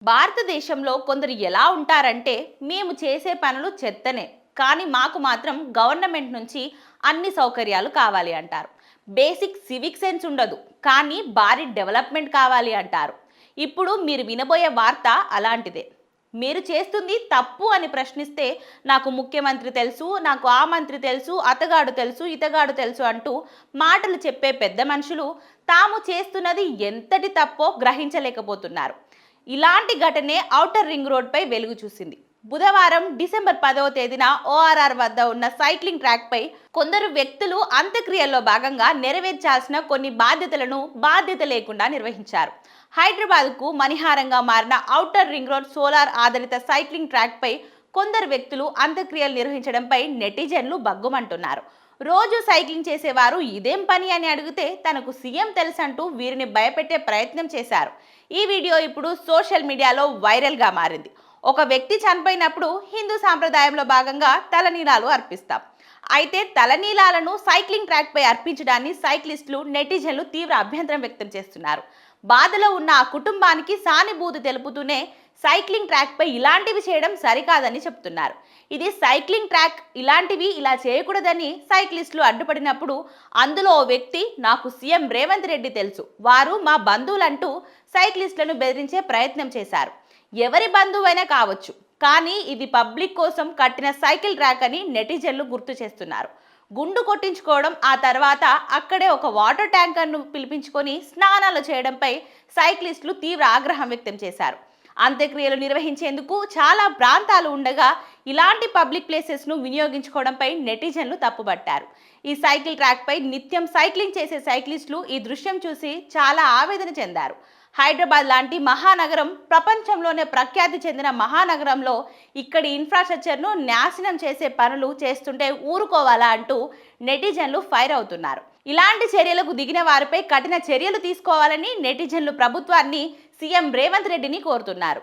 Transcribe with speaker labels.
Speaker 1: భారతదేశంలో కొందరు ఎలా ఉంటారంటే మేము చేసే పనులు చెత్తనే కానీ మాకు మాత్రం గవర్నమెంట్ నుంచి అన్ని సౌకర్యాలు కావాలి అంటారు. బేసిక్ సివిక్ సెన్స్ ఉండదు కానీ భారీ డెవలప్మెంట్ కావాలి అంటారు. ఇప్పుడు మీరు వినబోయే వార్త అలాంటిదే. మీరు చేస్తుంది తప్పు అని ప్రశ్నిస్తే నాకు ముఖ్యమంత్రి తెలుసు, నాకు ఆ మంత్రి తెలుసు, అతగాడు తెలుసు, ఇతగాడు తెలుసు అంటూ మాటలు చెప్పే పెద్ద మనుషులు తాము చేస్తున్నది ఎంతటి తప్పో గ్రహించలేకపోతున్నారు. ఇలాంటి ఘటనే ఔటర్ రింగ్ రోడ్పై వెలుగు చూసింది. బుధవారం డిసెంబర్ 10వ తేదీన ఓఆర్ఆర్ వద్ద ఉన్న సైక్లింగ్ ట్రాక్పై కొందరు వ్యక్తులు అంత్యక్రియల్లో భాగంగా నెరవేర్చాల్సిన కొన్ని బాధ్యతలను బాధ్యత లేకుండా నిర్వహించారు. హైదరాబాద్కు మణిహారంగా మారిన ఔటర్ రింగ్ రోడ్ సోలార్ ఆధారిత సైక్లింగ్ ట్రాక్పై కొందరు వ్యక్తులు అంత్యక్రియలు నిర్వహించడంపై నెటిజన్లు బగ్గుమంటున్నారు. రోజు సైక్లింగ్ చేసేవారు ఇదేం పని అని అడిగితే తనకు సీఎం తెలుసంటూ వీరిని భయపెట్టే ప్రయత్నం చేశారు. ఈ వీడియో ఇప్పుడు సోషల్ మీడియాలో వైరల్గా మారింది. ఒక వ్యక్తి చనిపోయినప్పుడు హిందూ సాంప్రదాయంలో భాగంగా తలనీలాలు అర్పిస్తాం. అయితే తలనీలాలను సైక్లింగ్ ట్రాక్పై అర్పించడాన్ని సైక్లిస్టులు నెటిజన్లు తీవ్ర అభ్యంతరం వ్యక్తం చేస్తున్నారు. బాధలో ఉన్న ఆ కుటుంబానికి సానుభూతి తెలుపుతూనే సైక్లింగ్ ట్రాక్పై ఇలాంటివి చేయడం సరికాదని చెప్తున్నారు. ఇది సైక్లింగ్ ట్రాక్, ఇలాంటివి ఇలా చేయకూడదని సైక్లిస్టులు అడ్డుపడినప్పుడు అందులో ఓ వ్యక్తి నాకు సీఎం రేవంత్ రెడ్డి తెలుసు, వారు మా బంధువులంటూ సైక్లిస్టులను బెదిరించే ప్రయత్నం చేశారు. ఎవరి బంధువైనా కావచ్చు కానీ ఇది పబ్లిక్ కోసం కట్టిన సైకిల్ ట్రాక్ అని నెటిజన్లు గుర్తు చేస్తున్నారు. గుండు కొట్టించుకోవడం, ఆ తర్వాత అక్కడే ఒక వాటర్ ట్యాంకర్ను పిలిపించుకొని స్నానాలు చేయడంపై సైక్లిస్టులు తీవ్ర ఆగ్రహం వ్యక్తం చేశారు. అంత్యక్రియలు నిర్వహించేందుకు చాలా ప్రాంతాలు ఉండగా ఇలాంటి పబ్లిక్ ప్లేసెస్ను వినియోగించుకోవడంపై నెటిజన్లు తప్పుపట్టారు. ఈ సైకిల్ ట్రాక్పై నిత్యం సైక్లింగ్ చేసే సైక్లిస్టులు ఈ దృశ్యం చూసి చాలా ఆవేదన చెందారు. హైదరాబాద్ లాంటి మహానగరం, ప్రపంచంలోనే ప్రఖ్యాతి చెందిన మహానగరంలో ఇక్కడి ఇన్ఫ్రాస్ట్రక్చర్ను నాశనం చేసే పనులు చేస్తుంటే ఊరుకోవాలా అంటూ నెటిజన్లు ఫైర్ అవుతున్నారు. ఇలాంటి చర్యలకు దిగిన వారిపై కఠిన చర్యలు తీసుకోవాలని నెటిజన్లు ప్రభుత్వాన్ని, సీఎం రేవంత్ రెడ్డిని కోరుతున్నారు.